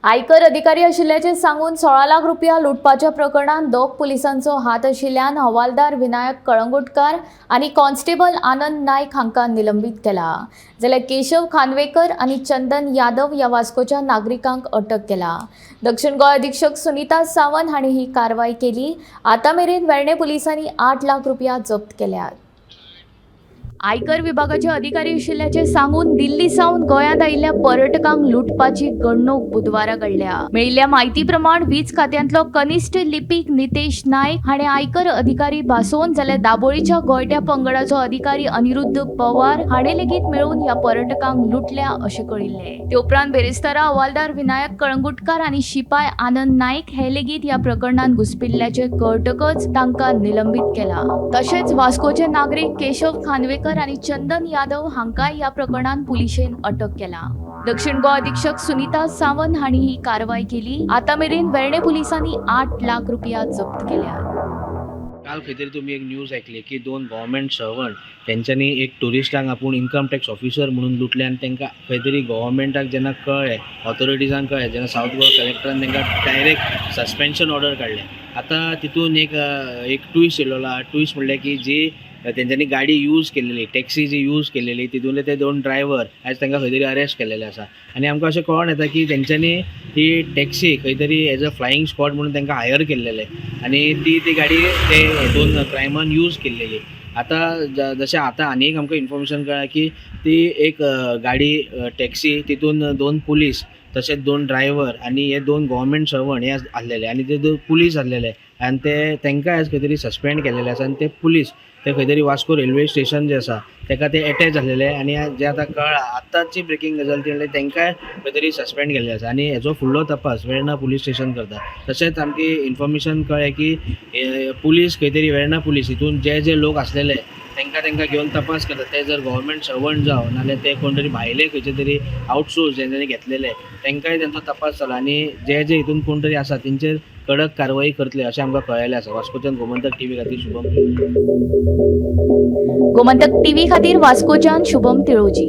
आयकर अधिकारी आशिल्ल्याचे सांगून 16 लाख रुपया लुटपाच्या प्रकरणात दोग पुलिसांचो हात आशिल्ल्यान हवालदार विनायक कळंगुटकार आणि कॉन्स्टेबल आनंद नायक हांकां निलंबित केला। जाल्यार केशव खानवेकर आणि चंदन यादव या वास्कोच्या नागरिकांक अटक केला। दक्षिण गोंय अधीक्षक सुनीता सावंत हांणी ही कारवाई केली। आता मेरेन वेर्णे पुलिसांनी 8 लाख रुपया जप्त केल्यात। आयकर विभागाचे अधिकारी आशिल्ल्याचे सांगून दिल्ली सावन गोंयांत आयिल्ल्या पर्यटकांक लुटपाची घडणूक बुधवारा घडल्या। मेळिल्ल्या म्हायती प्रमाण वीज खात्यांतलो कनिश्ठ लिपीक नितेश नायक हाणें आयकर अधिकारी भासोवन जाल्यार दाबोळीच्या गोयट्या पंगडाचो अधिकारी अनिरुद्ध पवार हाणें लेगीत मेळून ह्या पर्यटकांक लुटल्या अशें कळिल्लें। ते उपरांत बेरेस्तारा हवालदार विनायक कळंगुटकार आनी शिपाय आनंद नायक हे लेगीत ह्या प्रकरणात घुसपिल्ल्याचे कळटकच तांकां निलंबित केला। तशेंच वास्कोचे नागरीक केशव खानवेकर आणि चंदन यादव हांकांय या प्रकरणात पुलिशेन अटक केला। दक्षिण गोंय अधीक्षक सुनीता सावंत हांणी ही कारवाई केली। आता मेरेन वेर्णे पुलिसांनी 8 लाख रुपया जप्त केल्यात। काल खंय तरी तुम्ही एक न्यूज ऐकली की 2 गव्हर्मेंट सर्वंट त्यांच्यानी एक टुरिस्टांक आपूण इन्कम टॅक्स ऑफिसर म्हणून लुटले आणि तांकां खंय तरी गव्हर्मेंटाक जेन्ना कळ्ळें, ऑथॉरिटीजांक कळ्ळें, जेन्ना साऊथ गोवा कलेक्टरान तांकां डायरेक्ट सस्पेन्शन ऑर्डर काडले। आता तितून एक ट्विस्ट येयलो। ट्विस्ट म्हणलें की जी तेंच्यांनी गाडी यूज केलेली, टॅक्सी जी यूज केलेली, तितूंतले ते 2 ड्रायव्हर आज तांकां खंय तरी अरेस्ट केलेले आसा। आनी आमकां अशें कळोन येता की तेंच्यांनी ही टॅक्सी खंय तरी एज अ फ्लायींग स्क्वॉड म्हणून तांकां हायर केल्लेले आणि ती गाडी ते 2 क्रायमान यूज केल्लेली। आता जशें आतां आनी एक आमकां इन्फॉर्मेशन कळ्ळां की ती एक गाडी टॅक्सी, तितून 2 पुलीस तशेंच 2 ड्रायव्हर आणि हे 2 गव्हर्मेंट सर्वंट हे आसलेले आणि ते 2 पुलीस आसलेले आणि ते तांकां आज खंय तरी सस्पेंड केलेले आसा आणि ते पुलीस ते खंय तरी वास्को रेल्वे स्टेशन जे आसा ताका ते अटॅच जाल्लेले आणि जे आतां कळ्ळां आतांची ब्रेकींग गजाल ती म्हणल्यार तांकांय खंय तरी सस्पेंड केल्ले आसा आणि हेजो फुडलो तपास वेर्णा पुलीस स्टेशन करता। तशेंच आमची इन्फॉर्मेशन कळ्ळें की पुलीस खंय तरी वेर्णा पुलीस हितून जे लोक आसलेले तांकां घेवन तपास करता। ते जर गव्हर्मेंट सर्वंट जावं नाल्यार ते कोण तरी भायले खंयचे तरी आउटसोर्स जेंच्यांनी घेतलेले तांकांय तांचो तपास चालू आणि जे हितून कोण तरी आसा तेंचेर कडक कारवाई करतले अशें आमकां कळयलें आसा। वास्कोच्यान गोमंतक टीव्ही खातीर शुभम गोमंतक टीव्ही खातीर वास्कोच्यान शुभम तिळोजी।